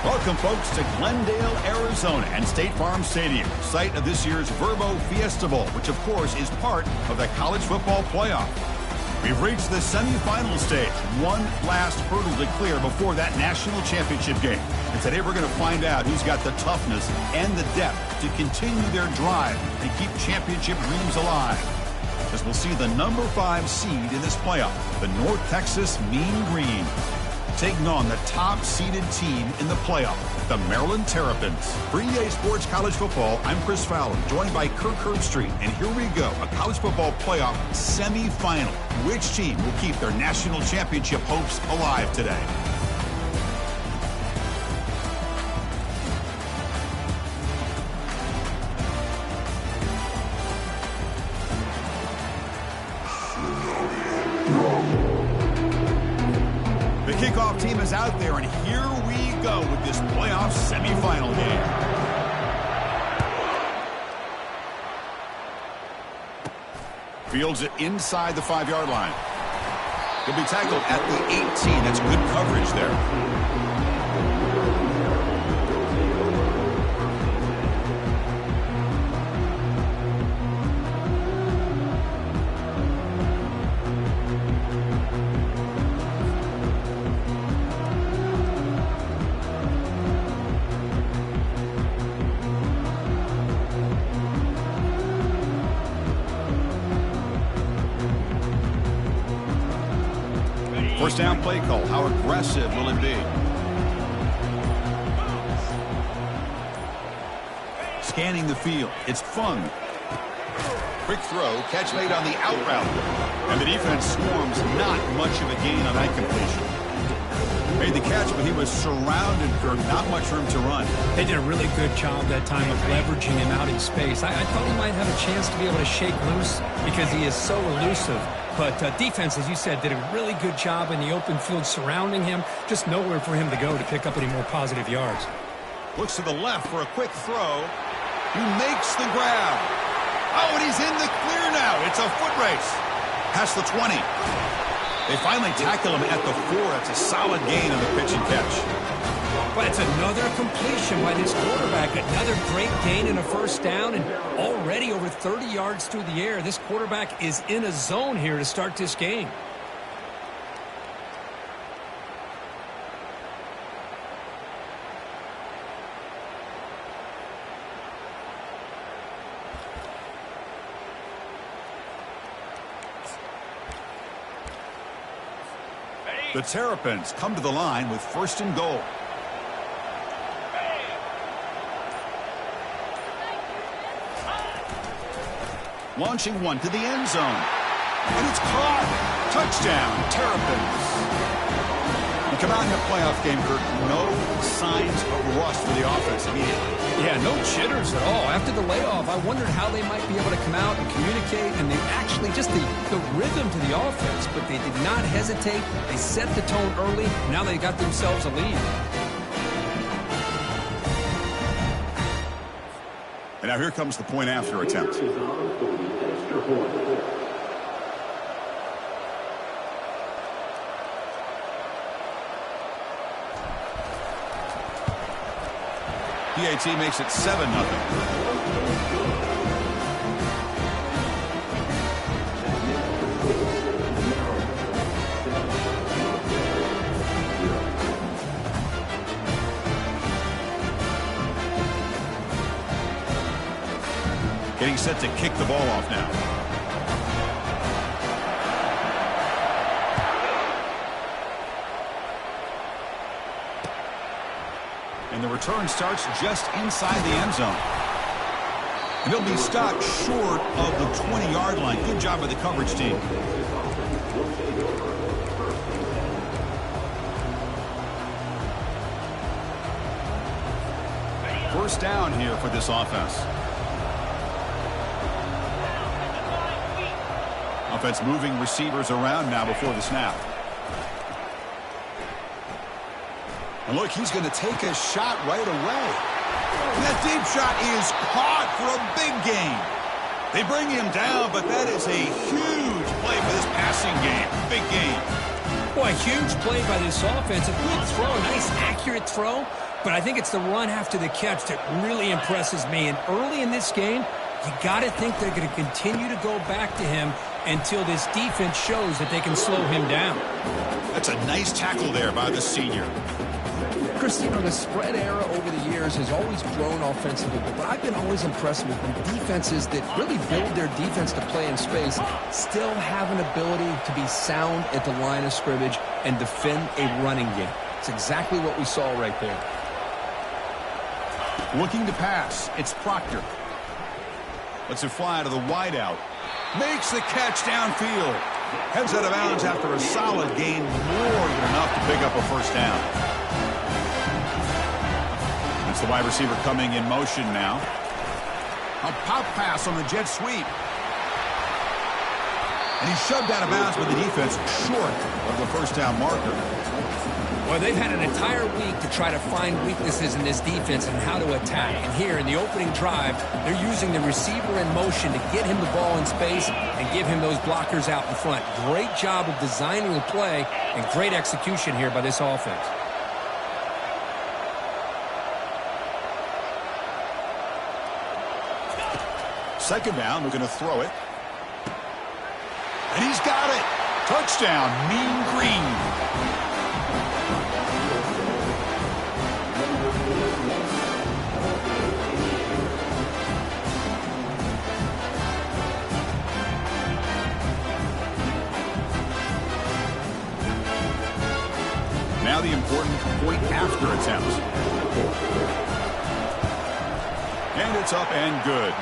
Welcome, folks, to Glendale, Arizona and State Farm Stadium, site of this year's Verbo Fiesta Bowl, which, of course, is part of the college football playoff. We've reached the semifinal stage, one last hurdle to clear before that national championship game. And today we're going to find out who's got the toughness and the depth to continue their drive and keep championship dreams alive. As we'll see the number 5 seed in this playoff, the North Texas Mean Green, taking on the top-seeded team in the playoff, the Maryland Terrapins. For EA Sports College Football, I'm Chris Fowler, joined by Kirk Herbstreit. And here we go, a college football playoff semifinal. Which team will keep their national championship hopes alive today? Kickoff team is out there, and here we go with this playoff semifinal game. Fields it inside the 5-yard line. He'll be tackled at the 18. That's good coverage there. First down play call. How aggressive will it be? Scanning the field. It's Fung. Quick throw. Catch made on the out route. And the defense swarms. Not much of a gain on that completion. Made the catch, but he was surrounded for not much room to run. They did a really good job that time of leveraging him out in space. I thought he might have a chance to be able to shake loose because he is so elusive. But defense, as you said, did a really good job in the open field surrounding him. Just nowhere for him to go to pick up any more positive yards. Looks to the left for a quick throw. He makes the grab. Oh, and he's in the clear now. It's a foot race. Past the 20. They finally tackle him at the 4. That's a solid gain on the pitch and catch. But it's another completion by this quarterback. Another great gain in a first down, and already over 30 yards through the air. This quarterback is in a zone here to start this game. The Terrapins come to the line with 1st and goal. Launching one to the end zone. And it's caught. Touchdown, Terrapins. You come out in a playoff game, Kirk, no signs of rust for the offense immediately. Yeah, no jitters at all. After the layoff, I wondered how they might be able to come out and communicate, and they actually just the rhythm to the offense, but they did not hesitate. They set the tone early. Now they got themselves a lead. And now here comes the point after attempt. PAT makes it 7-0. Getting set to kick the ball off now. And the return starts just inside the end zone. And he'll be stopped short of the 20-yard line. Good job by the coverage team. First down here for this offense. Offense moving receivers around now before the snap. And look, he's going to take a shot right away. And that deep shot is caught for a big gain. They bring him down, but that is a huge play for this passing game. Big gain. Boy, a huge play by this offense. A good throw, a nice accurate throw. but I think it's the run after the catch that really impresses me. And early in this game, you got to think they're going to continue to go back to him until this defense shows that they can slow him down. That's a nice tackle there by the senior. Chris, you know, the spread era over the years has always grown offensively, but I've been always impressed with them defenses that really build their defense to play in space, still have an ability to be sound at the line of scrimmage and defend a running game. It's exactly what we saw right there. Looking to pass, it's Proctor. Lets it fly to the wideout. Makes the catch downfield. Heads out of bounds after a solid gain, more than enough to pick up a first down. It's the wide receiver coming in motion now. A pop pass on the jet sweep. And he's shoved out of bounds by the defense short of the first down marker. Well, they've had an entire week to try to find weaknesses in this defense and how to attack. And here in the opening drive, they're using the receiver in motion to get him the ball in space and give him those blockers out in front. Great job of designing the play and great execution here by this offense. Second down, we're going to throw it. And he's got it. Touchdown, Mean Green. Now the important point after attempt. And it's up and good.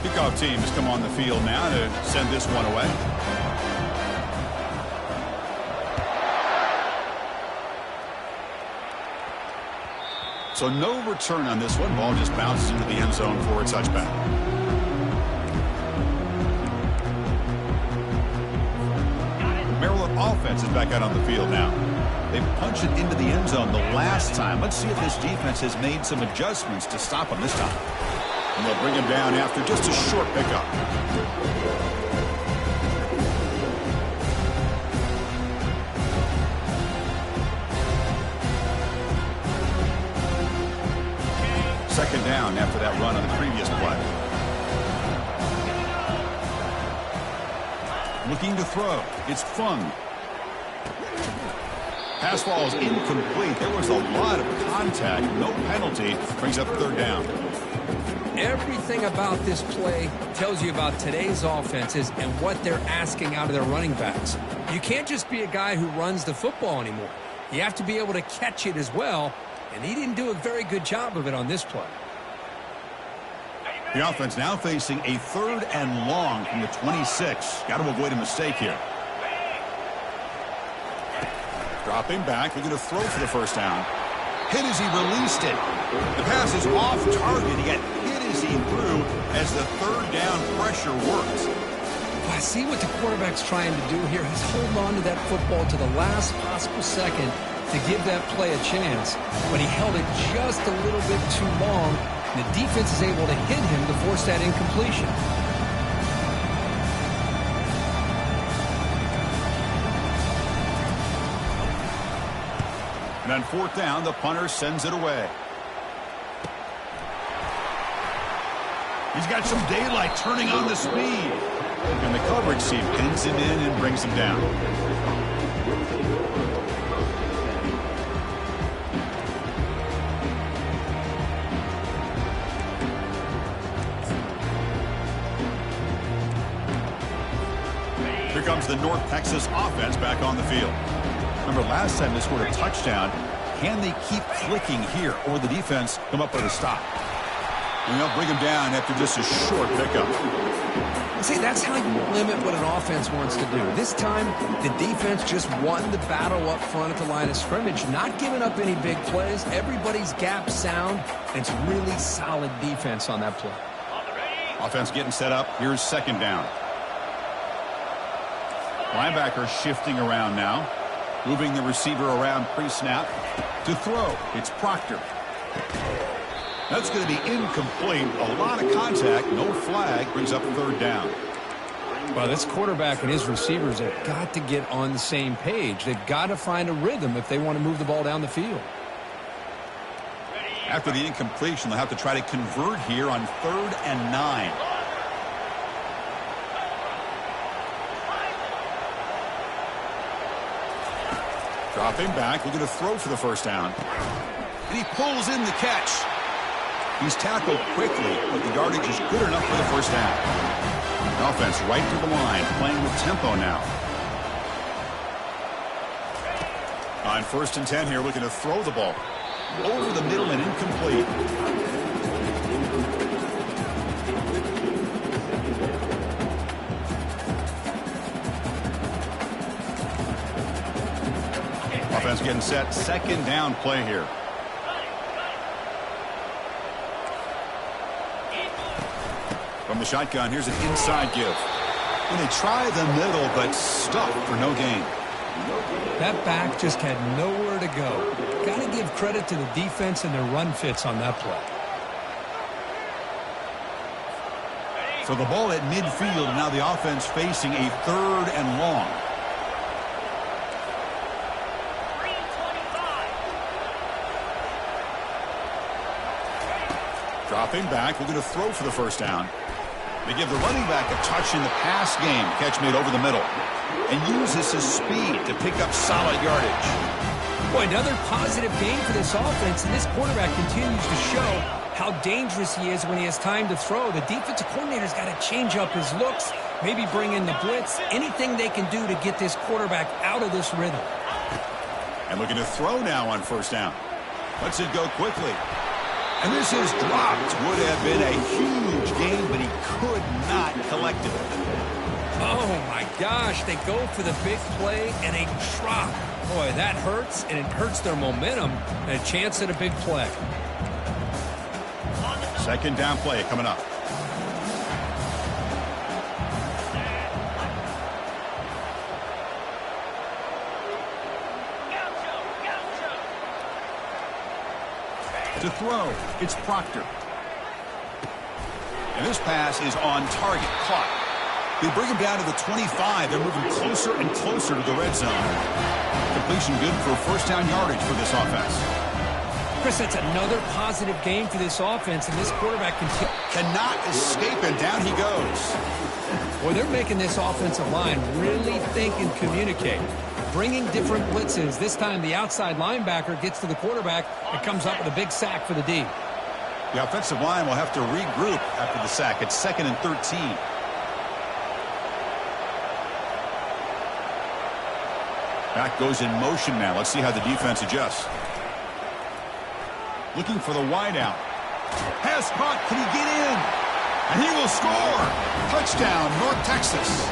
Kickoff team has come on the field now to send this one away. So no return on this one. Ball just bounces into the end zone for a touchback. Maryland offense is back out on the field now. They punched it into the end zone the last time. Let's see if this defense has made some adjustments to stop them this time. And they'll bring him down after just a short pickup. Second down after that run on the previous play. Looking to throw. It's Fung. Pass ball is incomplete. There was a lot of contact. No penalty. Brings up third down. Everything about this play tells you about today's offenses and what they're asking out of their running backs. You can't just be a guy who runs the football anymore. You have to be able to catch it as well, and he didn't do a very good job of it on this play. The offense now facing a third and long from the 26. Got to avoid a mistake here. Dropping back, looking to throw for the first down. Hit as he released it. The pass is off target. He got hit as he threw as the third down pressure works. Well, I see what the quarterback's trying to do here. He's holding on to that football to the last possible second to give that play a chance. But he held it just a little bit too long. And the defense is able to hit him to force that incompletion. And on fourth down, the punter sends it away. He's got some daylight turning on the speed. And the coverage team pins him in and brings him down. Here comes the North Texas offense back on the field. Remember, last time they scored a touchdown. Can they keep clicking here, or the defense come up with a stop? And they'll bring him down after just a short pickup. See, that's how you limit what an offense wants to do. This time, the defense just won the battle up front at the line of scrimmage, not giving up any big plays. Everybody's gap sound. It's really solid defense on that play. Offense getting set up. Here's second down. Linebacker shifting around now. Moving the receiver around pre-snap. To throw, it's Proctor. That's going to be incomplete. A lot of contact, no flag, brings up third down. Well, this quarterback and his receivers have got to get on the same page. They've got to find a rhythm if they want to move the ball down the field. After the incompletion, they'll have to try to convert here on 3rd and 9. Dropping back, looking to throw for the first down. And he pulls in the catch. He's tackled quickly, but the yardage is good enough for the first down. The offense right to the line, playing with tempo now. On 1st and 10 here, looking to throw the ball. Over the middle and incomplete. Offense getting set. 2nd down play here. From the shotgun, here's an inside give. And they try the middle, but stuck for no gain. That back just had nowhere to go. Got to give credit to the defense and their run fits on that play. So the ball at midfield, now the offense facing a 3rd and long. Dropping back, we're going to throw for the first down. They give the running back a touch in the pass game. Catch made over the middle. And uses his speed to pick up solid yardage. Boy, another positive game for this offense, and this quarterback continues to show how dangerous he is when he has time to throw. The defensive coordinator's got to change up his looks, maybe bring in the blitz, anything they can do to get this quarterback out of this rhythm. And looking to throw now on 1st down. Lets it go quickly. And this is dropped. Would have been a huge gain, but he could not collect it. Oh, my gosh. They go for the big play, and a drop. Boy, that hurts, and it hurts their momentum, and a chance at a big play. 2nd down play coming up. To throw, it's Proctor. And this pass is on target, caught. They bring him down to the 25. They're moving closer and closer to the red zone. Completion good for 1st down yardage for this offense. Chris, that's another positive game for this offense, and this quarterback cannot escape, and down he goes. Boy, they're making this offensive line really think and communicate. Bringing different blitzes. This time the outside linebacker gets to the quarterback and comes up with a big sack for the D. The offensive line will have to regroup after the sack. It's 2nd and 13. Back goes in motion now. Let's see how the defense adjusts. Looking for the wideout. Pass caught. Can he get in? And he will score. Touchdown, North Texas.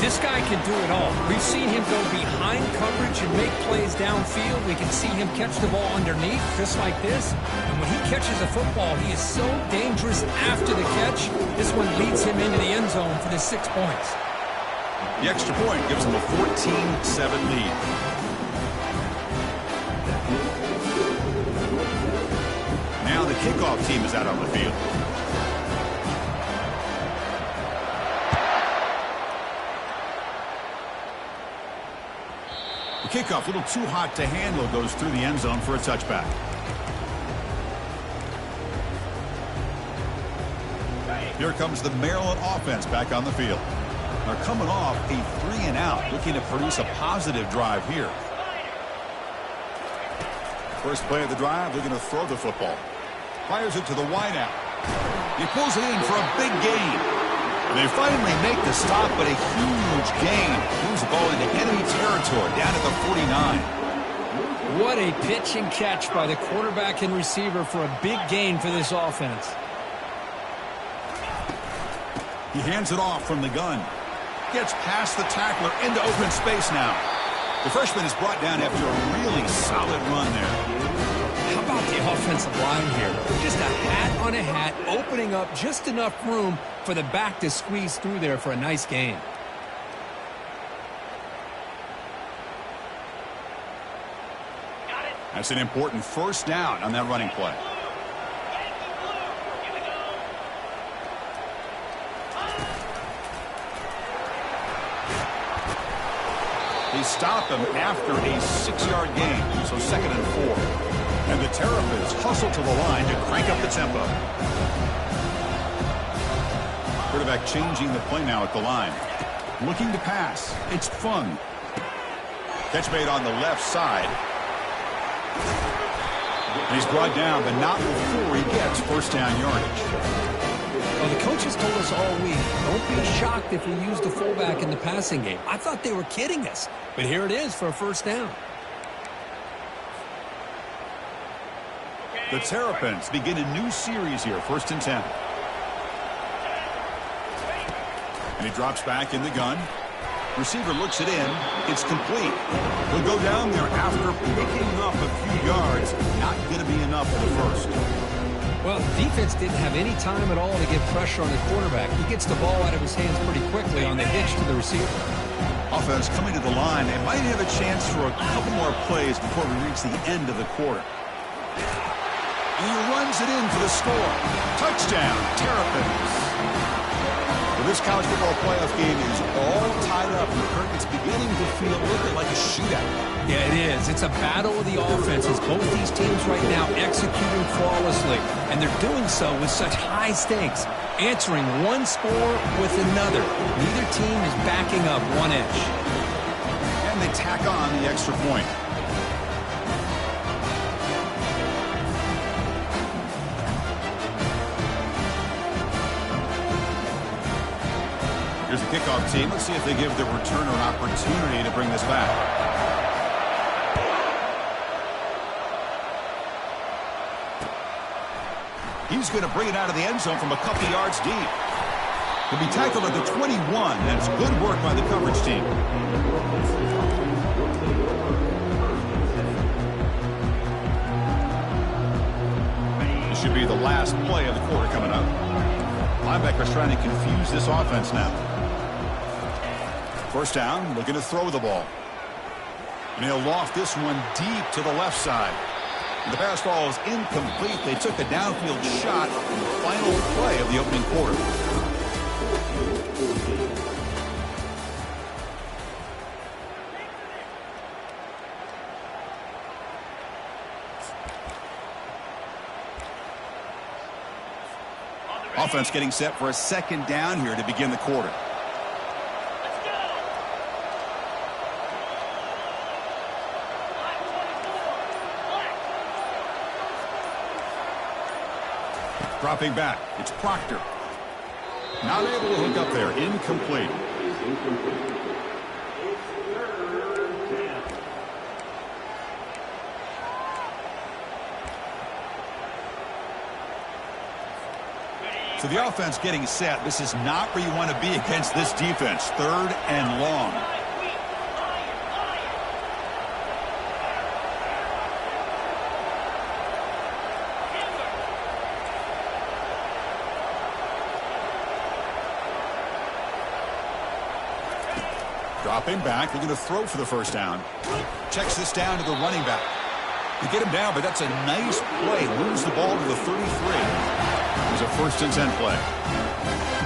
This guy can do it all. We've seen him go behind coverage and make plays downfield. We can see him catch the ball underneath, just like this. And when he catches a football, he is so dangerous after the catch. This one leads him into the end zone for the 6 points. The extra point gives them a 14-7 lead. Now the kickoff team is out on the field. The kickoff, a little too hot to handle, goes through the end zone for a touchback. Here comes the Maryland offense back on the field. They're coming off a 3-and-out, looking to produce a positive drive here. First play of the drive, they're going to throw the football. Fires it to the wideout. He pulls it in for a big gain. And they finally make the stop, but a huge gain. Moves the ball into enemy territory, down at the 49. What a pitch and catch by the quarterback and receiver for a big gain for this offense. He hands it off from the gun. Gets past the tackler into open space now. The freshman is brought down after a really solid run there. How about the offensive line here? Just a hat on a hat, opening up just enough room for the back to squeeze through there for a nice gain. That's an important first down on that running play. stop him after a 6-yard gain, so 2nd and 4. And the Terrapins hustle to the line to crank up the tempo. Quarterback changing the play now at the line. Looking to pass. It's Fung. Catch made on the left side. And he's brought down, but not before he gets first down yardage. Well, the coaches told us all week, don't be shocked if we use the fullback in the passing game. I thought they were kidding us, but here it is for a first down. The Terrapins begin a new series here, 1st and 10. And he drops back in the gun. Receiver looks it in. It's complete. He'll go down there after picking up a few yards. Not going to be enough for the first. Well, defense didn't have any time at all to get pressure on the quarterback. He gets the ball out of his hands pretty quickly on the hitch to the receiver. Offense coming to the line. They might have a chance for a couple more plays before we reach the end of the quarter. And he runs it in for the score. Touchdown, Terrapins. Well, this college football playoff game is all tied up. It's beginning to feel a little bit like a shootout. Yeah, it is. It's a battle of the offenses. Both these teams right now executing flawlessly, and they're doing so with such high stakes, answering one score with another. Neither team is backing up 1 inch. And they tack on the extra point. Here's the kickoff team. Let's see if they give the returner an opportunity to bring this back. He's going to bring it out of the end zone from a couple yards deep. He'll be tackled at the 21. That's good work by the coverage team. This should be the last play of the quarter coming up. Linebackers trying to confuse this offense now. First down, looking to throw the ball. And he'll loft this one deep to the left side. And the pass ball is incomplete. They took a downfield shot in the final play of the opening quarter. Offense getting set for a 2nd down here to begin the quarter. Dropping back, it's Proctor. Not able to hook up there, incomplete. So the offense getting set. This is not where you want to be against this defense. 3rd and long. Dropping back, looking to throw for the first down. Checks this down to the running back. You get him down, but that's a nice play. Moves the ball to the 33. It was a 1st and 10 play.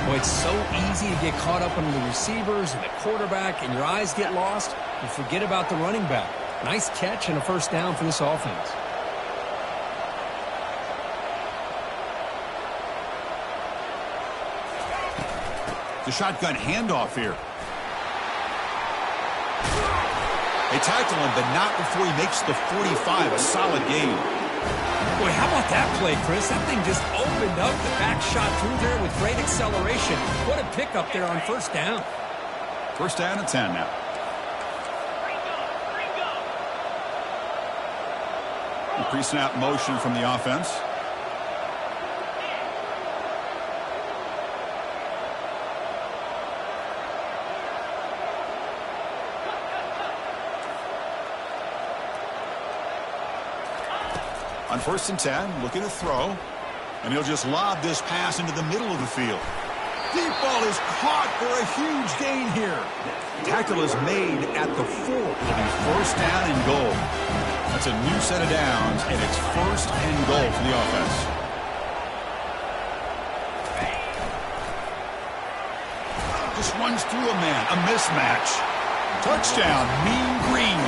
Boy, it's so easy to get caught up on the receivers and the quarterback, and your eyes get lost. You forget about the running back. Nice catch and a first down for this offense. The shotgun handoff here. They tackle him, but not before he makes the 45, a solid gain. Boy, how about that play, Chris? That thing just opened up the back shot through there with great acceleration. What a pickup there on first down. First down and 10 now. The pre-snap motion from the offense. On 1st and 10, looking to throw. And he'll just lob this pass into the middle of the field. Deep ball is caught for a huge gain here. Tackle is made at the 4. It'll be first down and goal. That's a new set of downs, and it's first and goal for the offense. Just runs through a man. A mismatch. Touchdown, Mean Green.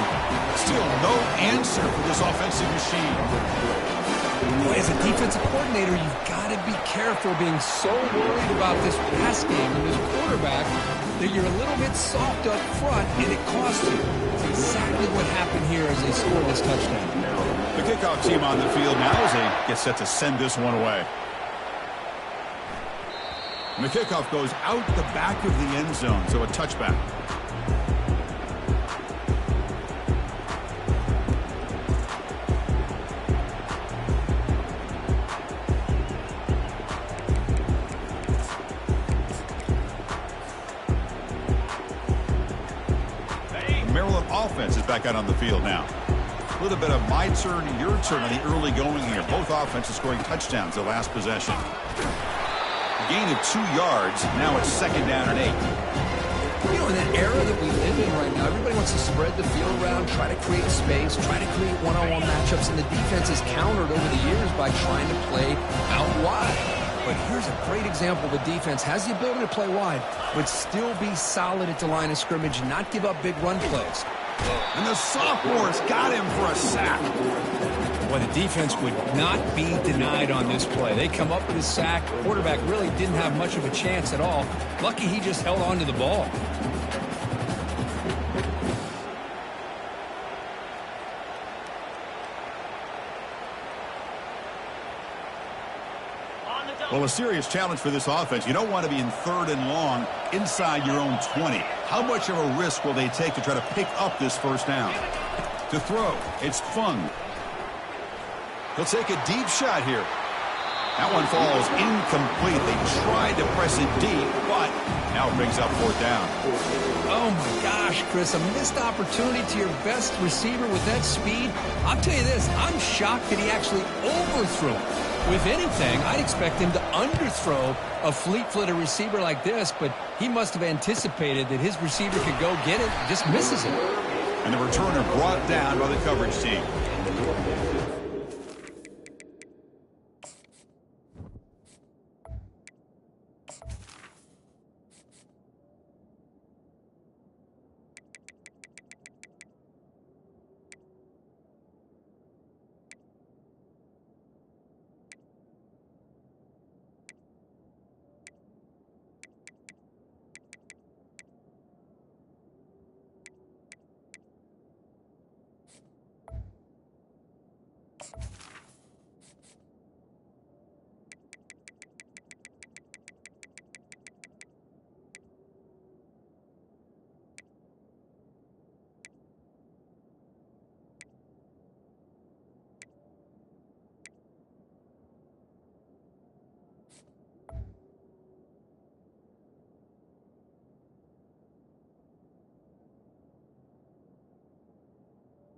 Still no answer for this offensive machine. Boy, as a defensive coordinator, you've got to be careful being so worried about this pass game and this quarterback that you're a little bit soft up front, and it costs you. It's exactly what happened here as they scored this touchdown. The kickoff team on the field now as they get set to send this one away. And the kickoff goes out the back of the end zone, so a touchback. Maryland offense is back out on the field now. A little bit of my turn, your turn on the early going here. Both offenses scoring touchdowns the last possession. A gain of 2 yards. Now it's 2nd down and 8. You know, in that era that we live in right now, everybody wants to spread the field around, try to create space, try to create one-on-one matchups, and the defense has countered over the years by trying to play out wide. But here's a great example. The defense has the ability to play wide, but still be solid at the line of scrimmage and not give up big run plays. And the sophomore's got him for a sack. Well, the defense would not be denied on this play. They come up with a sack. The quarterback really didn't have much of a chance at all. Lucky he just held on to the ball. Well, a serious challenge for this offense. You don't want to be in 3rd and long inside your own 20. How much of a risk will they take to try to pick up this 1st down? To throw, it's Fung. He'll take a deep shot here. That one falls incomplete. They tried to press it deep, but now it brings up 4th down. Oh, my gosh, Chris, a missed opportunity to your best receiver with that speed. I'll tell you this, I'm shocked that he actually overthrew it. With anything, I'd expect him to underthrow a fleet-footed receiver like this, but he must have anticipated that his receiver could go get it, just misses it. And the returner brought down by the coverage team.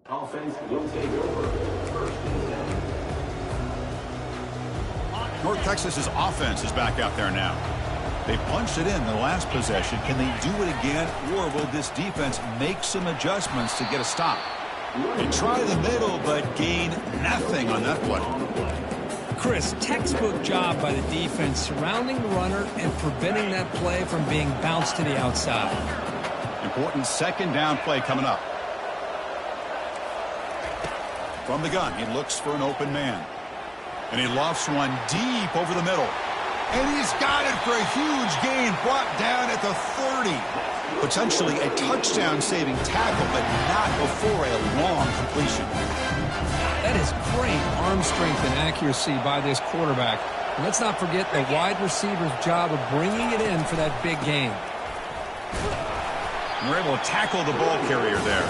Offense will take over. 1st and 10. North Texas's offense is back out there now. They punched it in the last possession. Can they do it again, or will this defense make some adjustments to get a stop? They try the middle, but gain nothing on that play. Chris, textbook job by the defense surrounding the runner and preventing that play from being bounced to the outside. Important 2nd down play coming up. From the gun, he looks for an open man. And he lofts one deep over the middle. And he's got it for a huge gain, brought down at the 30. Potentially a touchdown-saving tackle, but not before a long completion. That is great arm strength and accuracy by this quarterback. And let's not forget the wide receiver's job of bringing it in for that big gain. And we're able to tackle the ball carrier there.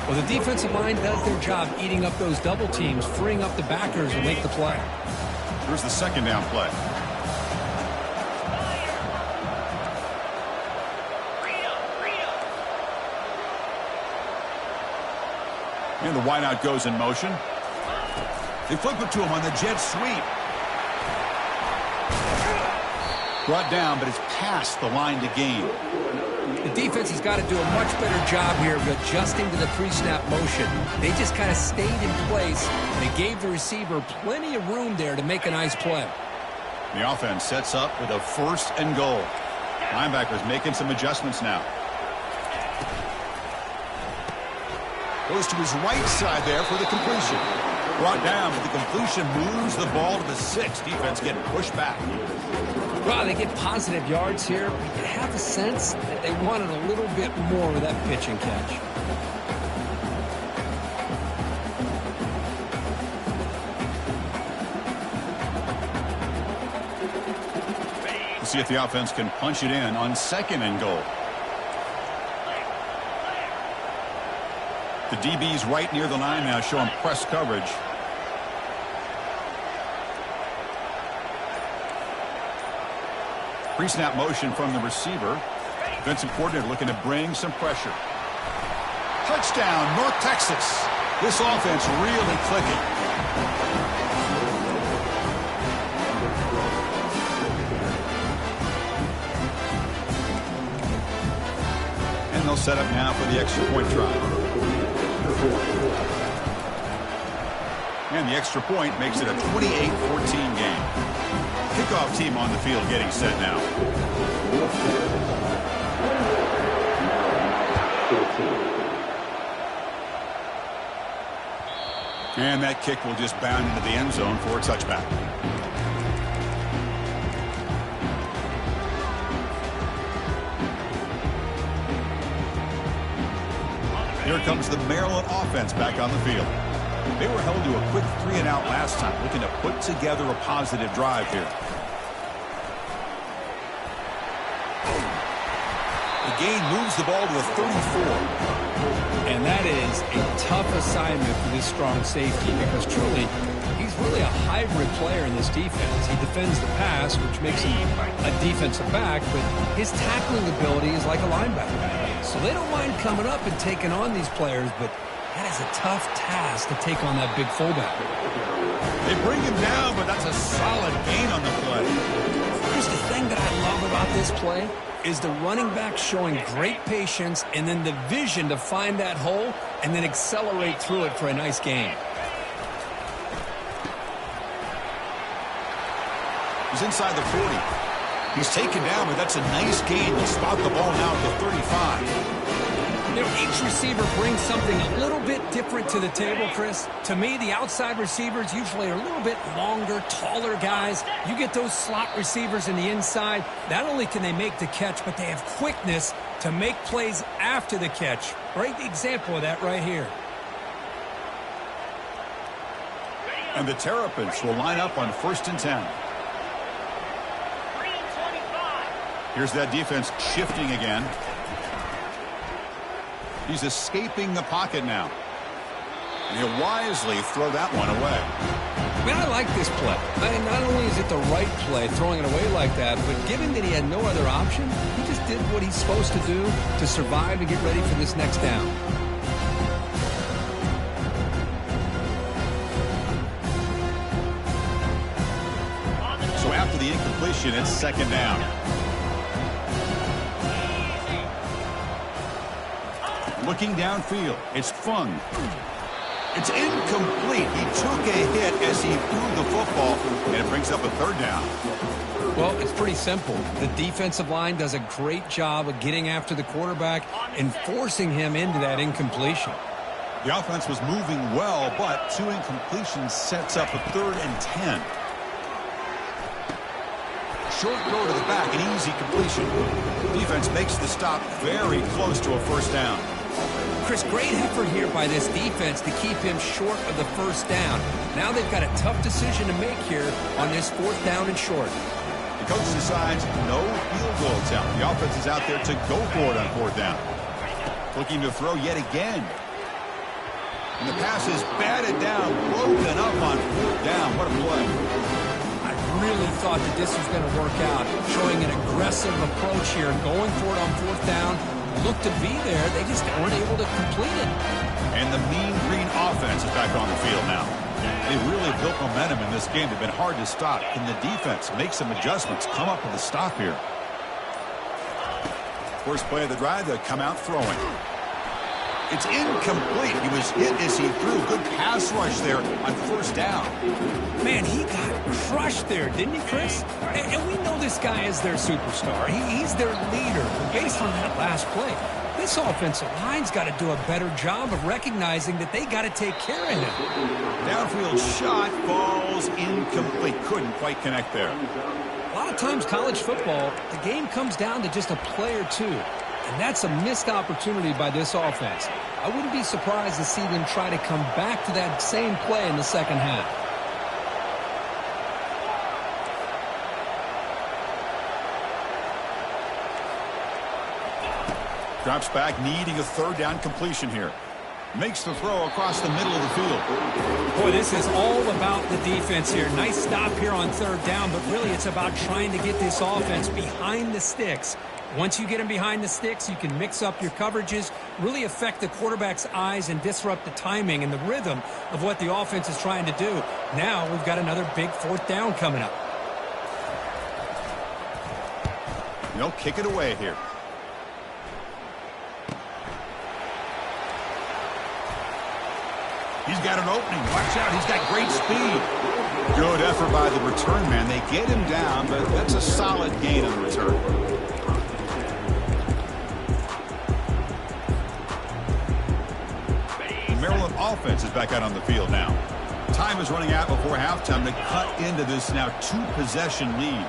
Well, the defensive line does their job eating up those double teams, freeing up the backers to make the play. Here's the 2nd down play. And the wideout goes in motion. They flip it to him on the jet sweep. Brought down, but it's past the line to gain. The defense has got to do a much better job here of adjusting to the pre-snap motion. They just kind of stayed in place. They gave the receiver plenty of room there to make a nice play. The offense sets up with a 1st and goal. Linebackers making some adjustments now. Goes to his right side there for the completion. Brought down, but the completion moves the ball to the 6. Defense getting pushed back. Well, they get positive yards here. You have a sense that they wanted a little bit more with that pitch and catch. We'll see if the offense can punch it in on 2nd and goal. The DB's right near the line now, showing press coverage. Pre-snap motion from the receiver. Defensive coordinator looking to bring some pressure. Touchdown, North Texas. This offense really clicking. And they'll set up now for the extra point try. And the extra point makes it a 28-14 game. Kickoff team on the field getting set now. And that kick will just bound into the end zone for a touchback. Here comes the Maryland offense back on the field. They were held to a quick 3-and-out last time, looking to put together a positive drive here. The gain moves the ball to the 34. And that is a tough assignment for this strong safety because truly, he's really a hybrid player in this defense. He defends the pass, which makes him a defensive back, but his tackling ability is like a linebacker. So they don't mind coming up and taking on these players, but that is a tough task to take on that big fullback. They bring him down, but that's a solid gain on the play. Here's the thing that I love about this play is the running back showing great patience and then the vision to find that hole and then accelerate through it for a nice gain. He's inside the 40. He's taken down, but that's a nice gain. He'll spot the ball now at the 35. You know, each receiver brings something a little bit different to the table, Chris. To me, the outside receivers usually are a little bit longer, taller guys. You get those slot receivers in the inside. Not only can they make the catch, but they have quickness to make plays after the catch. Great example of that right here. And the Terrapins will line up on 1st and 10. Here's that defense shifting again. He's escaping the pocket now. And he'll wisely throw that one away. Man, I like this play. Not only is it the right play, throwing it away like that, but given that he had no other option, he just did what he's supposed to do to survive and get ready for this next down. So after the incompletion, it's 2nd down. Looking downfield, it's Fung. It's incomplete. He took a hit as he threw the football, and it brings up a 3rd down. Well, it's pretty simple. The defensive line does a great job of getting after the quarterback and forcing him into that incompletion. The offense was moving well, but 2 incompletions sets up a 3rd and 10. Short throw to the back, an easy completion. Defense makes the stop very close to a 1st down. Chris, great effort here by this defense to keep him short of the 1st down. Now they've got a tough decision to make here on this 4th down and short. The coach decides no field goal attempt. The offense is out there to go for it on 4th down. Looking to throw yet again. And the pass is batted down, broken up on 4th down. What a play. I really thought that this was going to work out, showing an aggressive approach here, going for it on 4th down. Looked to be there, they just weren't able to complete it. And the Mean Green offense is back on the field now. They really built momentum in this game. They've been hard to stop. Can the defense make some adjustments, come up with a stop here? First play of the drive, they'll come out throwing. It's incomplete. He was hit as he threw. Good pass rush there on 1st down. Man, he got crushed there, didn't he, Chris? And we know this guy is their superstar. He's their leader. But based on that last play, This offensive line's got to do a better job of recognizing that they got to take care of him. Downfield shot falls incomplete. Couldn't quite connect there. A lot of times college football, the game comes down to just a play or two. And that's a missed opportunity by this offense. I wouldn't be surprised to see them try to come back to that same play in the second half. Drops back, needing a third down completion here. Makes the throw across the middle of the field. Boy, this is all about the defense here. Nice stop here on third down, but really it's about trying to get this offense behind the sticks. Once you get them behind the sticks, you can mix up your coverages, really affect the quarterback's eyes and disrupt the timing and the rhythm of what the offense is trying to do. Now we've got another big fourth down coming up. They'll kick it away here. He's got an opening. Watch out. He's got great speed. Good effort by the return man. They get him down, but that's a solid gain on the return. The Maryland offense is back out on the field now. Time is running out before halftime to cut into this now two-possession lead.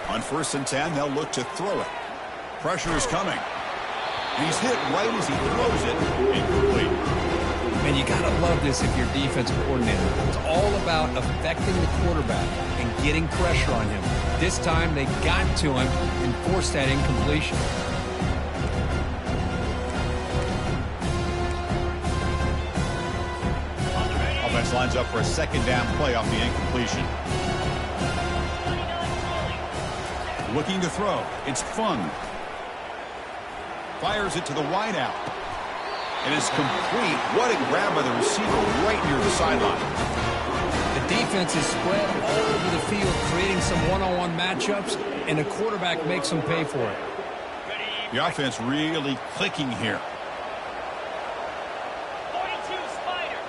On 1st and 10, they'll look to throw it. Pressure is coming. He's hit right as he throws it. Incomplete. Man, you got to love this if you're defensive coordinator. It's all about affecting the quarterback and getting pressure on him. This time they got to him and forced that incompletion. Offense lines up for a second down play off the incompletion. Looking to throw. It's Fung. Fires it to the wideout. It is complete. What a grab by the receiver right near the sideline. The defense is spread all over the field, creating some one-on-one matchups, and the quarterback makes them pay for it. The offense really clicking here. 42 Spider.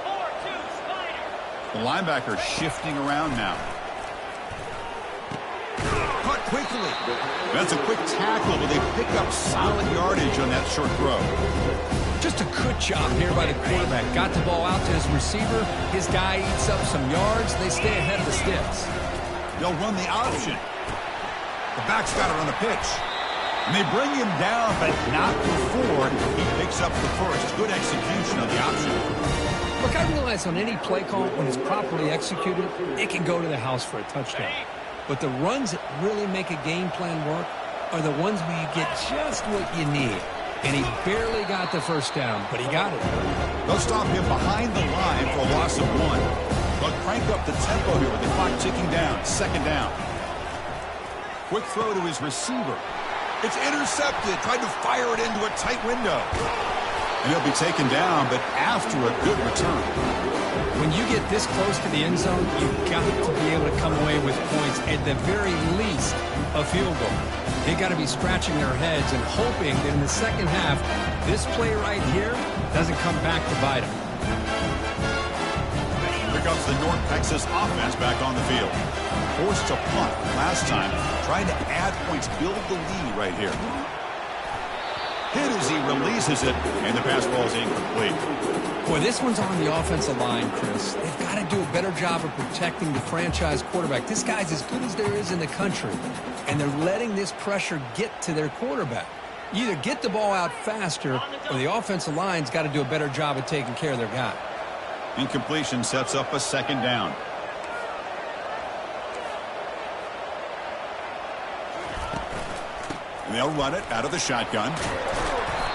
4-2 Spider. The linebacker shifting around now. Caught quickly. That's a quick tackle, but they pick up solid yardage on that short throw. Just a good job here by the quarterback. Got the ball out to his receiver. His guy eats up some yards. They stay ahead of the sticks. They'll run the option. The back's got it on the pitch. And they bring him down, but not before he picks up the first. Good execution on the option. Look, I realize on any play call, when it's properly executed, it can go to the house for a touchdown. But the runs that really make a game plan work are the ones where you get just what you need. And he barely got the first down, but he got it. They'll stop him behind the line for a loss of 1. They'll crank up the tempo here with the clock ticking down. Second down. Quick throw to his receiver. It's intercepted. Tried to fire it into a tight window. And he'll be taken down, but after a good return. When you get this close to the end zone, you've got to be able to come away with points, at the very least, a field goal. They got to be scratching their heads and hoping that in the second half, this play right here doesn't come back to bite them. Here comes the North Texas offense back on the field. Forced to punt last time, trying to add points, build the lead right here. Hit as he releases it, and the pass ball is incomplete. Boy, this one's on the offensive line, Chris. They've got to do a better job of protecting the franchise quarterback. This guy's as good as there is in the country, and they're letting this pressure get to their quarterback. You either get the ball out faster, or the offensive line's got to do a better job of taking care of their guy. Incompletion sets up a second down. And they'll run it out of the shotgun.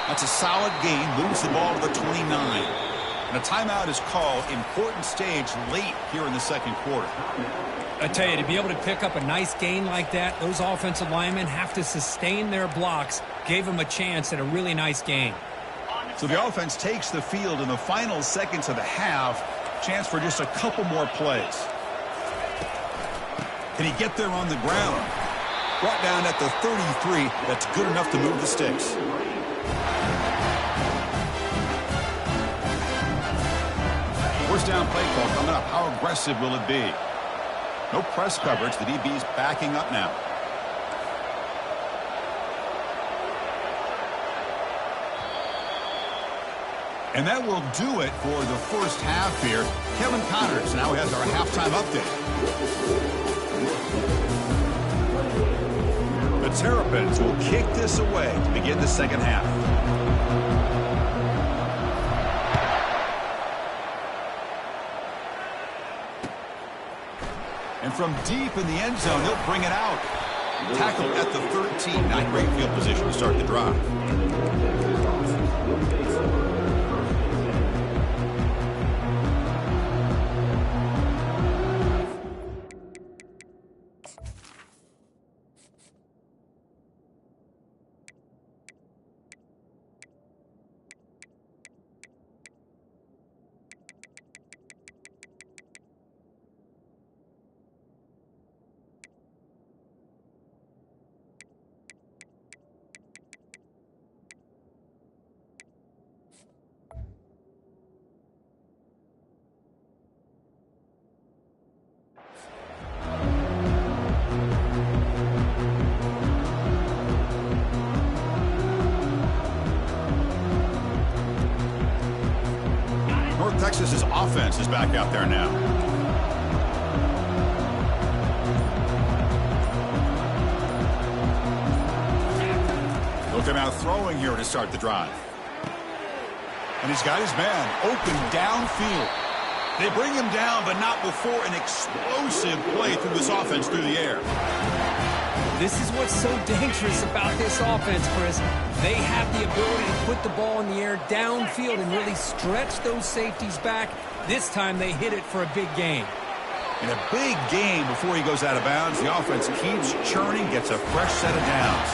That's a solid gain. Moves the ball to the 29. And a timeout is called. Important stage late here in the second quarter. I tell you, to be able to pick up a nice gain like that, those offensive linemen have to sustain their blocks. Gave them a chance at a really nice gain. So the offense takes the field in the final seconds of the half. Chance for just a couple more plays. Can he get there on the ground? Brought down at the 33. That's good enough to move the sticks. First down play call coming up. How aggressive will it be? No press coverage. The DB's backing up now. And that will do it for the first half here. Kevin Connors now has our halftime update. The Terrapins will kick this away to begin the second half. And from deep in the end zone, they'll bring it out. Tackle at the 13. Not great field position to start the drive. Texas's offense is back out there now. Looking out throwing here to start the drive. And he's got his man open downfield. They bring him down, but not before an explosive play through this offense through the air. This is what's so dangerous about this offense, Chris. They have the ability to put the ball in the air downfield and really stretch those safeties back. This time they hit it for a big gain. In a big game before he goes out of bounds, the offense keeps churning, gets a fresh set of downs.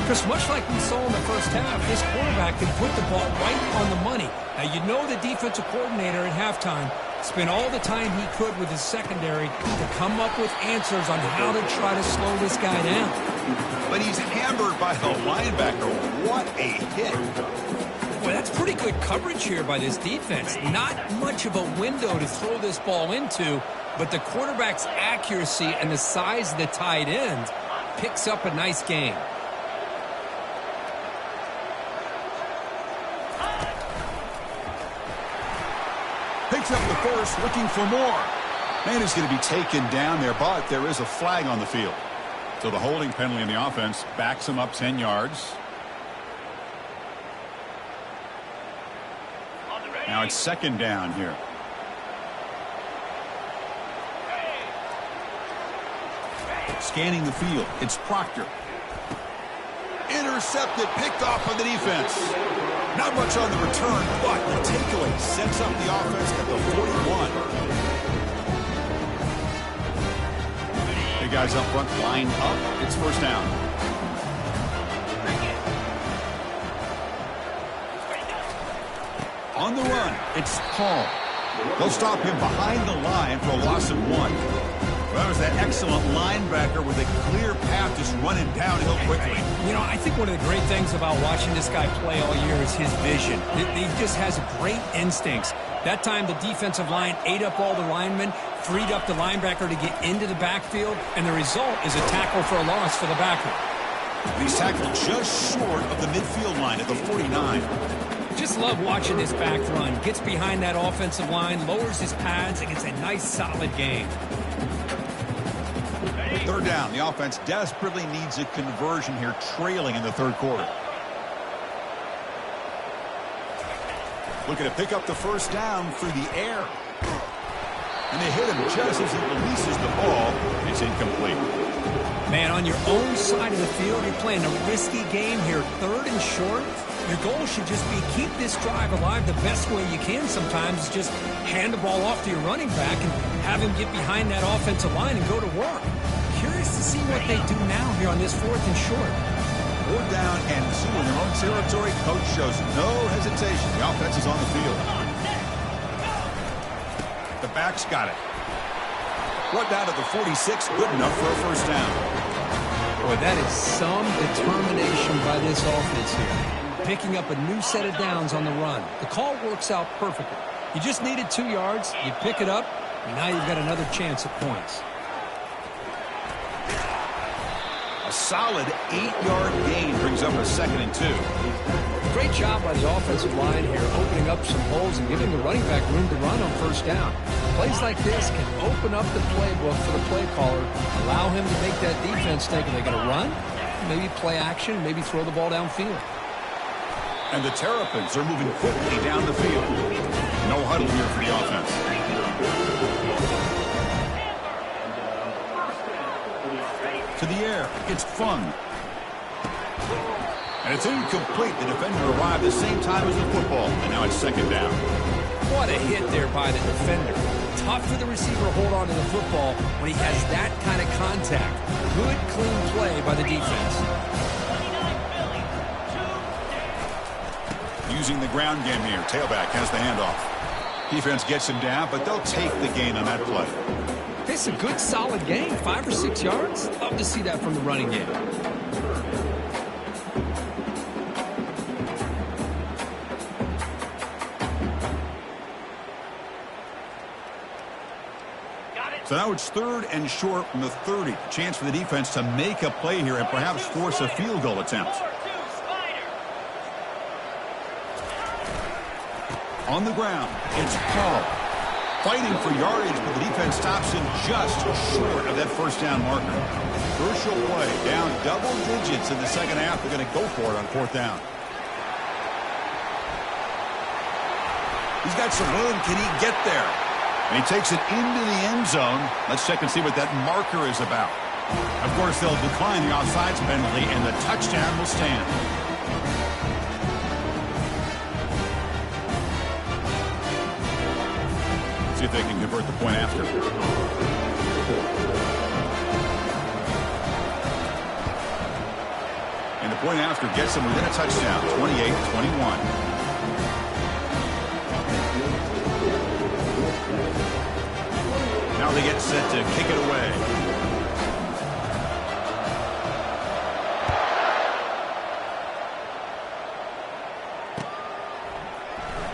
Chris, much like we saw in the first half, this quarterback can put the ball right on the money. Now, you know the defensive coordinator at halftime spent all the time he could with his secondary to come up with answers on how to try to slow this guy down. But he's hammered by the linebacker. What a hit. Well, that's pretty good coverage here by this defense. Not much of a window to throw this ball into, but the quarterback's accuracy and the size of the tight end picks up a nice gain. Picks up the first, looking for more. Man is going to be taken down there, but there is a flag on the field. So the holding penalty in the offense backs him up 10 yards. Now it's second down here. Scanning the field, it's Proctor. Intercepted, picked off by the defense. Not much on the return, but the takeaway sets up the offense at the 41. Big guys up front, line up. It's first down. On the run, it's Paul. They'll stop him behind the line for a loss of 1. Well, that was that excellent linebacker with a clear path just running downhill quickly. You know, I think one of the great things about watching this guy play all year is his vision. He just has great instincts. That time, the defensive line ate up all the linemen, freed up the linebacker to get into the backfield, and the result is a tackle for a loss for the backer. He's tackled just short of the midfield line at the 49. Just love watching this back run. Gets behind that offensive line, lowers his pads, and gets a nice, solid gain. Third down. The offense desperately needs a conversion here, trailing in the third quarter. Looking to pick up the first down through the air. And they hit him just as he releases the ball. It's incomplete. Man, on your own side of the field, you're playing a risky game here. Third and short. Your goal should just be keep this drive alive the best way you can sometimes. Is just hand the ball off to your running back and have him get behind that offensive line and go to work. Curious to see what they do now here on this fourth and short. 4th down and 2 in their own territory. Coach shows no hesitation. The offense is on the field. The back's got it. Brought down to the 46. Good enough for a first down. Boy, that is some determination by this offense here. Picking up a new set of downs on the run. The call works out perfectly. You just needed 2 yards. You pick it up, and now you've got another chance at points. A solid 8-yard gain brings up a 2nd and 2. Great job by the offensive line here, opening up some holes and giving the running back room to run on 1st down. Plays like this can open up the playbook for the play caller, allow him to make that defense think, are they going to run? Maybe play action, maybe throw the ball downfield. And the Terrapins are moving quickly down the field. No huddle here for the offense. To the air. It's Fung. And it's incomplete. The defender arrived the same time as the football. And now it's 2nd down. What a hit there by the defender. Tough for the receiver to hold on to the football when he has that kind of contact. Good, clean play by the defense. Using the ground game here. Tailback has the handoff. Defense gets him down, but they'll take the gain on that play. It's a good, solid gain. 5 or 6 yards. Love to see that from the running game. So now it's 3rd and short from the 30. Chance for the defense to make a play here and perhaps force a field goal attempt. On the ground, it's Paul. Fighting for yardage, but the defense stops him just short of that 1st down marker. Crucial play, down double digits in the 2nd half. They're going to go for it on 4th down. He's got some room. Can he get there? And he takes it into the end zone. Let's check and see what that marker is about. Of course, they'll decline the offsides penalty, and the touchdown will stand. See if they can convert the point after. And the point after gets them within a touchdown, 28-21. Now they get set to kick it away.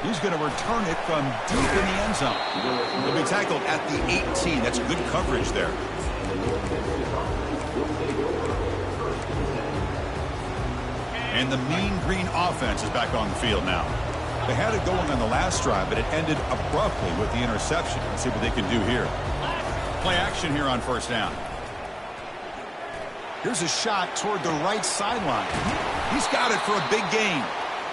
He's going to return it from deep in the end zone. He'll be tackled at the 18. That's good coverage there. And the Mean Green offense is back on the field now. They had it going on the last drive, but it ended abruptly with the interception. Let's see what they can do here. Play action here on 1st down. Here's a shot toward the right sideline. He's got it for a big gain.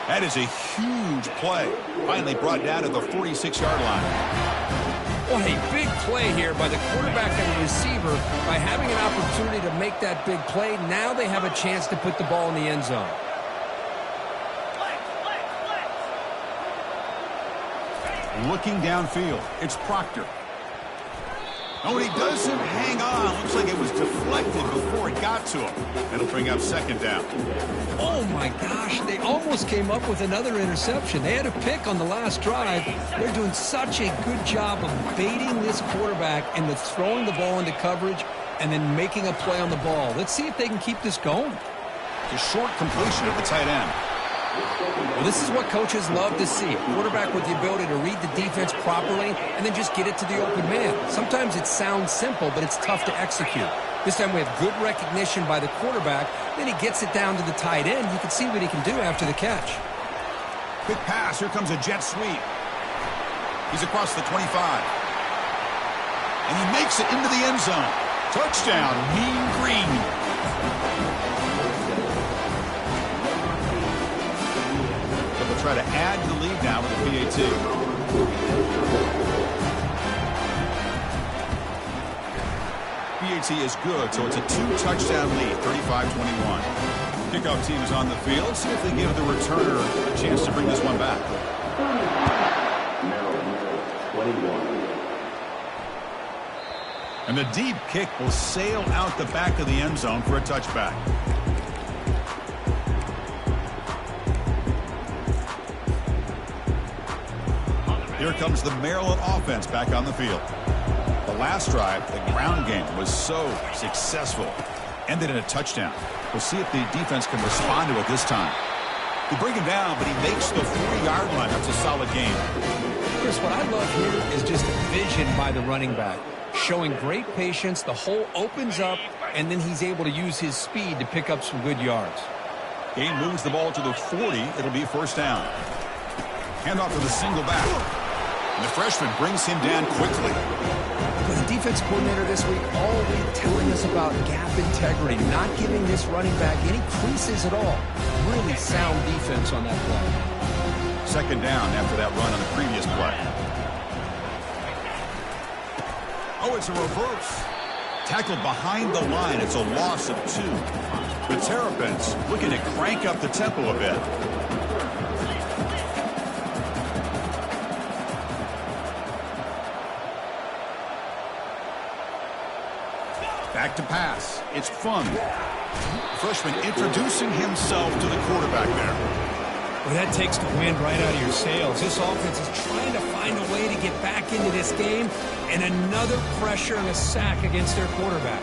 That is a huge play. Finally brought down to the 46-yard line. What a big play here by the quarterback and the receiver by having an opportunity to make that big play. Now they have a chance to put the ball in the end zone. Looking downfield, it's Proctor. Oh, and he doesn't hang on. Looks like it was deflected before it got to him. It'll bring up 2nd down. Oh, my gosh. They almost came up with another interception. They had a pick on the last drive. They're doing such a good job of baiting this quarterback into throwing the ball into coverage and then making a play on the ball. Let's see if they can keep this going. A short completion of the tight end. Well, this is what coaches love to see. A quarterback with the ability to read the defense properly and then just get it to the open man. Sometimes it sounds simple, but it's tough to execute. This time we have good recognition by the quarterback. Then he gets it down to the tight end. You can see what he can do after the catch. Quick pass. Here comes a jet sweep. He's across the 25. And he makes it into the end zone. Touchdown, Mean Green. Try to add to the lead now with a PAT. PAT is good, so it's a 2-touchdown lead, 35-21. Kickoff team is on the field. See if they give the returner a chance to bring this one back. And the deep kick will sail out the back of the end zone for a touchback. Here comes the Maryland offense back on the field. The last drive, the ground game, was so successful. Ended in a touchdown. We'll see if the defense can respond to it this time. They bring him down, but he makes the 40-yard line. That's a solid game. Chris, what I love here is just the vision by the running back. showing great patience. The hole opens up, and then he's able to use his speed to pick up some good yards. Gain moves the ball to the 40. It'll be first down. Handoff to the single back. And the freshman brings him down quickly. But the defense coordinator this week all week telling us about gap integrity, not giving this running back any creases at all. Really sound defense on that play. Second down after that run on the previous play. Oh, it's a reverse. Tackled behind the line. It's a loss of 2. The Terrapins looking to crank up the tempo a bit. Back to pass. It's fun. Freshman introducing himself to the quarterback there. Well, that takes the wind right out of your sails. This offense is trying to find a way to get back into this game, and another pressure and a sack against their quarterback.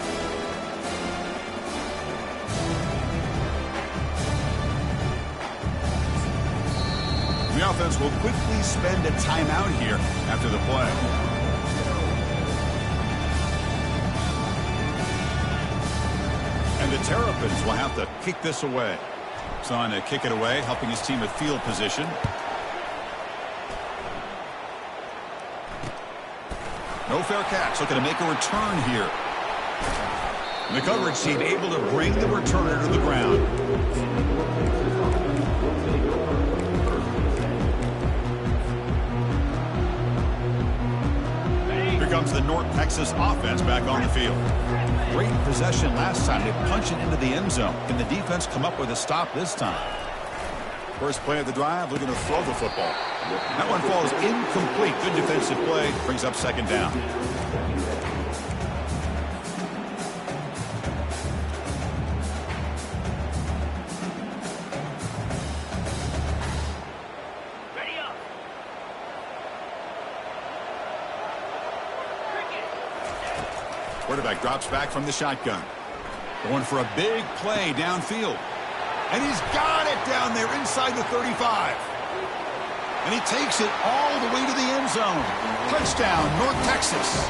The offense will quickly spend a timeout here after the play. And the Terrapins will have to kick this away. He's on to kick it away, helping his team with field position. No fair catch. Looking to make a return here. And the coverage team able to bring the returner to the ground. Here comes the North Texas offense back on the field. Great possession last time. They punch it into the end zone. Can the defense come up with a stop this time? First play of the drive, looking to throw the football. That one falls incomplete. Good defensive play. Brings up second down. Quarterback drops back from the shotgun. Going for a big play downfield. And he's got it down there inside the 35. And he takes it all the way to the end zone. Touchdown, North Texas.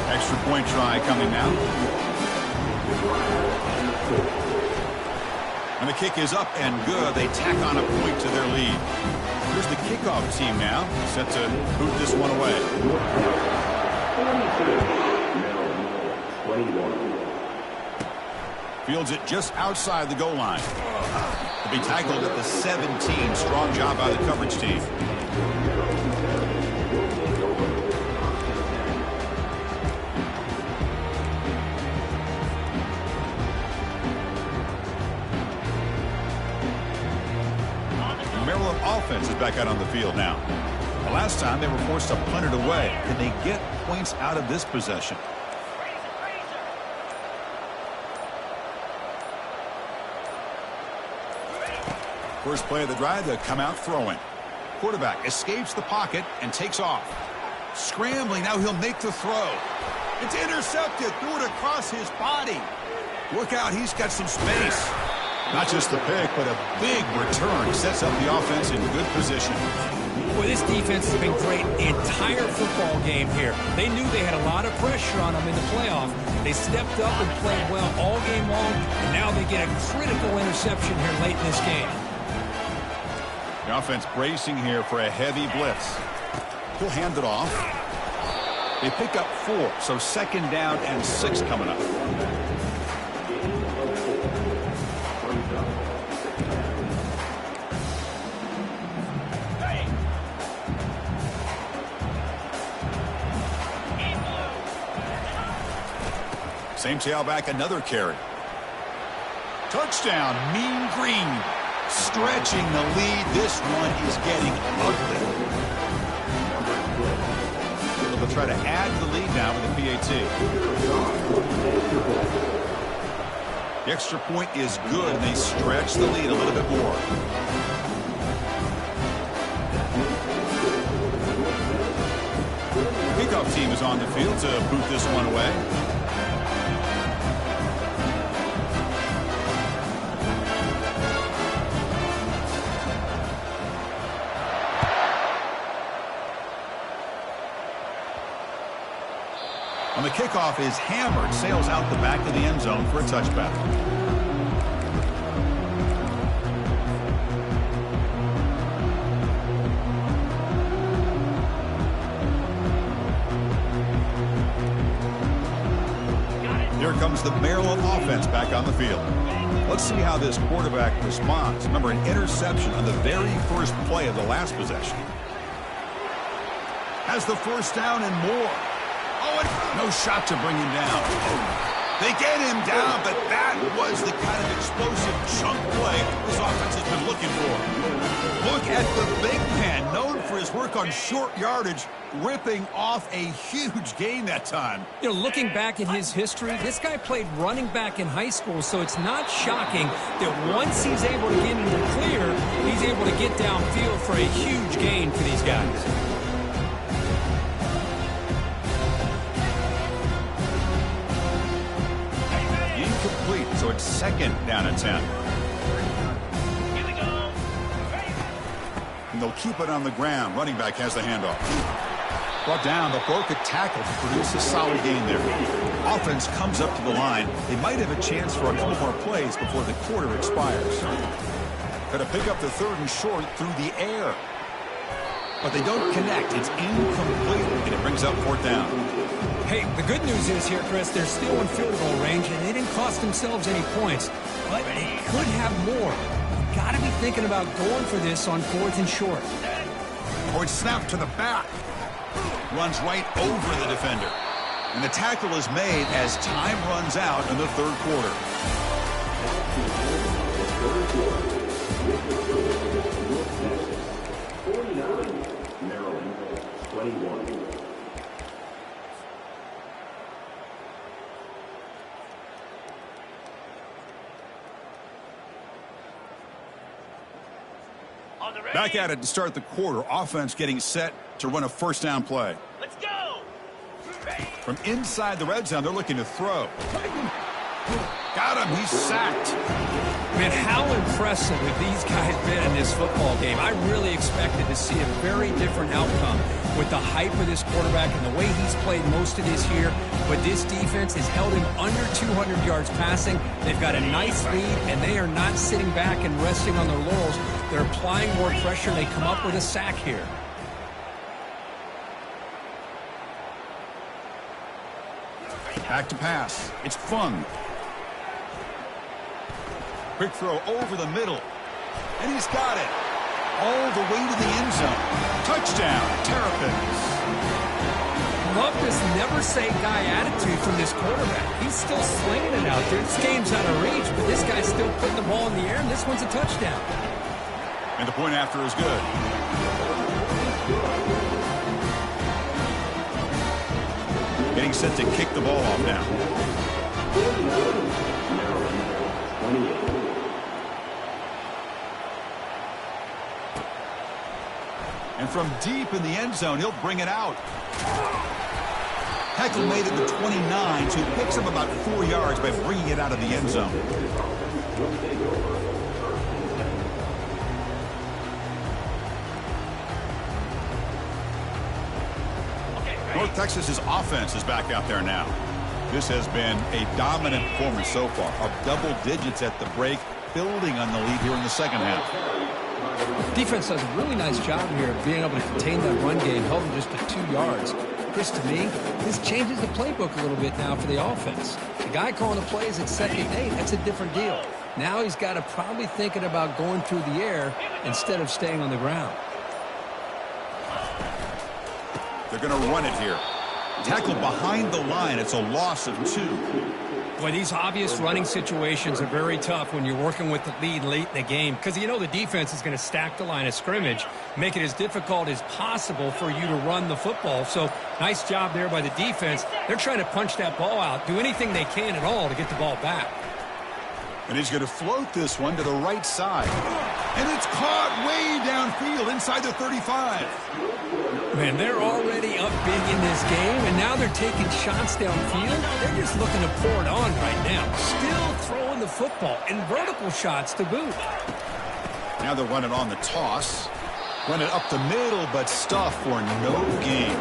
Extra point try coming now. And the kick is up and good. They tack on a point to their lead. Here's the kickoff team now, set to boot this one away. Fields it just outside the goal line. To be tackled at the 17. Strong job by the coverage team. The Maryland offense is back out on the field now. The last time they were forced to punt it away. Can they get points out of this possession? First play of the drive, they'll come out throwing. Quarterback escapes the pocket and takes off. Scrambling, now he'll make the throw. It's intercepted, threw it across his body. Look out, he's got some space. Not just the pick, but a big return. Sets up the offense in good position. Boy, this defense has been great the entire football game here. They knew they had a lot of pressure on them in the playoff. They stepped up and played well all game long, and now they get a critical interception here late in this game. The offense bracing here for a heavy blitz. He'll hand it off. They pick up 4, so second down and 6 coming up. Same tailback, another carry. Touchdown, Mean Green. Stretching the lead. This one is getting ugly. They'll try to add to the lead now with the PAT. The extra point is good, and they stretch the lead a little bit more. Kickoff team is on the field to boot this one away. kickoff is hammered, sails out the back of the end zone for a touchback. Here comes the Maryland offense back on the field. Let's see how this quarterback responds. Remember, an interception on the very first play of the last possession. Has the first down and more. Oh, and no shot to bring him down. They get him down, but that was the kind of explosive chunk play this offense has been looking for. Look at the big man, known for his work on short yardage, ripping off a huge gain that time. You know, looking back at his history, this guy played running back in high school, so it's not shocking that once he's able to get into the clear, he's able to get downfield for a huge gain for these guys. Incomplete, so it's second down and 10. Here we go. And they'll keep it on the ground. Running back has the handoff. Brought down, but broke a tackle to produce a solid gain there. Offense comes up to the line. They might have a chance for a couple more plays before the quarter expires. Got to pick up the third and short through the air. But they don't connect. It's incomplete, and it brings up fourth down. Hey, the good news is here, Chris, they're still in field goal range, and they didn't cost themselves any points. But they could have more. You've got to be thinking about going for this on fourth and short. Or it's snapped to the back. Runs right over the defender. And the tackle is made as time runs out in the third quarter. Maryland 21. On the ready. Back at it to start the quarter. Offense getting set to run a first down play. Let's go. Ready. From inside the red zone, they're looking to throw. Got him. He's sacked. Man, how impressive have these guys been in this football game? I really expected to see a very different outcome with the hype of this quarterback and the way he's played most of this year. But this defense has held him under 200 yards passing. They've got a nice lead, and they are not sitting back and resting on their laurels. They're applying more pressure. They come up with a sack here. Back to pass. It's Fung. Quick throw over the middle. And he's got it. All the way to the end zone. Touchdown, Terrapins. Love this never-say-die attitude from this quarterback. He's still slinging it out there. This game's out of reach, but this guy's still putting the ball in the air, and this one's a touchdown. And the point after is good. Getting set to kick the ball off now. And from deep in the end zone, he'll bring it out. Heckle made it to 29, so he picks up about 4 yards by bringing it out of the end zone. North Texas's offense is back out there now. This has been a dominant performance so far. Up double digits at the break, building on the lead here in the second half. Defense does a really nice job here of being able to contain that run game, held them just to 2 yards. Chris, to me, this changes the playbook a little bit now for the offense. The guy calling the plays at second and 8, that's a different deal. Now he's got to probably thinking about going through the air instead of staying on the ground. They're going to run it here. Tackle behind the line. It's a loss of 2. Boy, these obvious running situations are very tough when you're working with the lead late in the game because you know the defense is going to stack the line of scrimmage, make it as difficult as possible for you to run the football. So nice job there by the defense. They're trying to punch that ball out, do anything they can at all to get the ball back. And he's going to float this one to the right side. And it's caught way downfield inside the 35. Man, they're already up big in this game, and now they're taking shots downfield. They're just looking to pour it on right now. Still throwing the football, and vertical shots to boot. Now they're running on the toss. Run it up the middle, but stuff for no gain.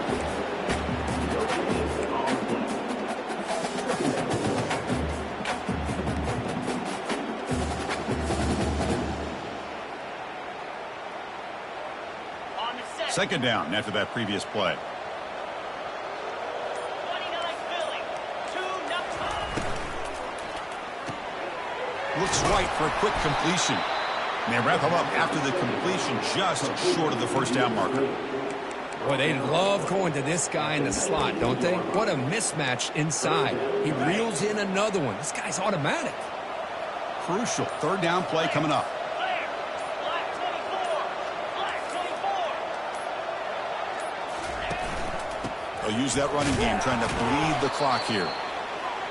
Second down after that previous play. 29 Philly. 2-0. Looks right for a quick completion. And they wrap him up after the completion just short of the first down marker. Boy, they love going to this guy in the slot, don't they? What a mismatch inside. He reels in another one. This guy's automatic. Crucial third down play coming up. Clear. Black 24. Black 24. They'll use that running game trying to bleed the clock here.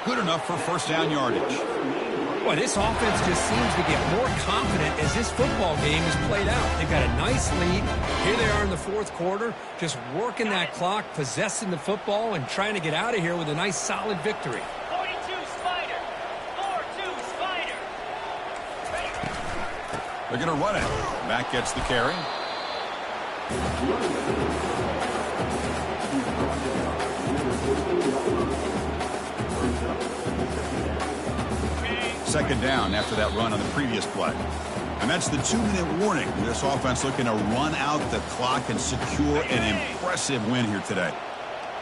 Good enough for first down yardage. Boy, this offense just seems to get more confident as this football game is played out. They've got a nice lead. Here they are in the fourth quarter, just working that clock, possessing the football, and trying to get out of here with a nice, solid victory. 42 Spider. 4-2 Spider. They're going to run it. Mack gets the carry. Second down after that run on the previous play. And that's the 2-minute warning. This offense looking to run out the clock and secure an impressive win here today.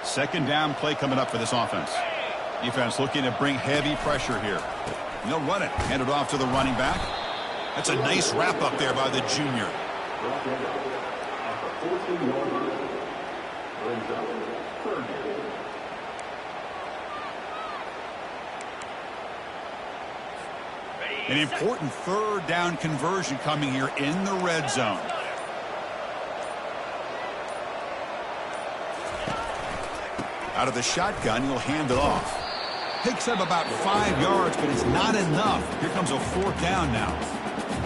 Second down play coming up for this offense. Defense looking to bring heavy pressure here. And they'll run it. Hand it off to the running back. That's a nice wrap up there by the junior. An important third down conversion coming here in the red zone. Out of the shotgun, he'll hand it off. Picks up about 5 yards, but it's not enough. Here comes a fourth down now.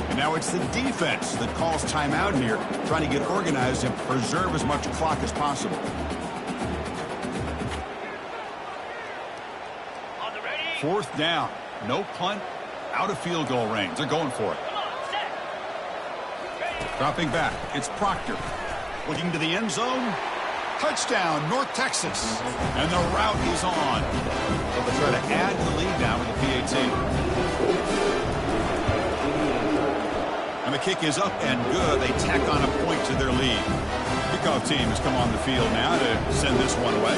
And now it's the defense that calls timeout here, trying to get organized and preserve as much clock as possible. On the ready. Fourth down. No punt. Out of field goal range. They're going for it. Come on, set. Ready. Dropping back. It's Proctor. Looking to the end zone. Touchdown, North Texas. And the route is on. So they'll try to add to the lead now with the PAT. And the kick is up and good. They tack on a point to their lead. Kickoff team has come on the field now to send this one away.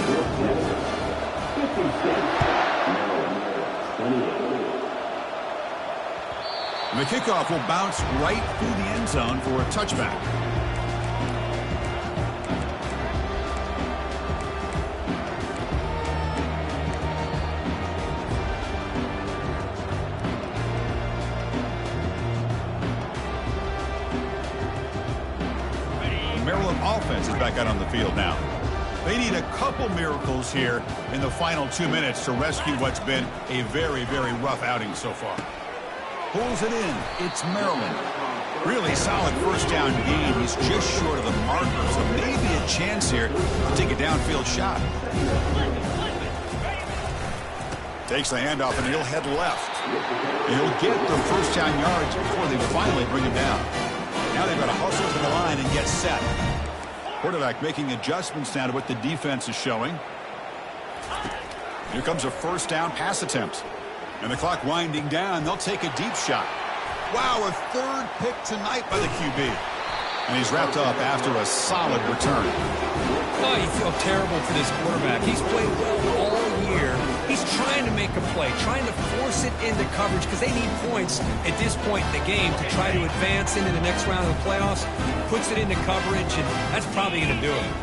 And the kickoff will bounce right through the end zone for a touchback. The Maryland offense is back out on the field now. They need a couple miracles here in the final 2 minutes to rescue what's been a very, very rough outing so far. Pulls it in. It's Maryland. Really solid first down game. He's just short of the marker, so maybe a chance here to take a downfield shot. Takes the handoff, and he'll head left. He'll get the first down yards before they finally bring him down. Now they've got to hustle to the line and get set. Quarterback making adjustments now to what the defense is showing. Here comes a first down pass attempt. And the clock winding down, they'll take a deep shot. Wow, a third pick tonight by the QB. And he's wrapped up after a solid return. Oh, you feel terrible for this quarterback. He's played well all year. He's trying to make a play, trying to force it into coverage because they need points at this point in the game to try to advance into the next round of the playoffs. Puts it into coverage, and that's probably going to do it.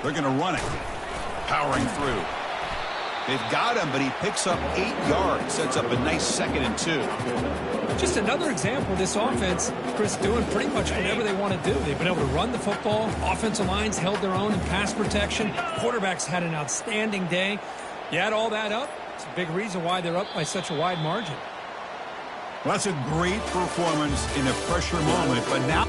They're going to run it. Powering through. They've got him, but he picks up 8 yards. Sets up a nice 2nd and 2. Just another example of this offense, Chris, doing pretty much whatever they want to do. They've been able to run the football. Offensive lines held their own in pass protection. Quarterbacks had an outstanding day. You add all that up, it's a big reason why they're up by such a wide margin. Well, that's a great performance in a pressure moment, but now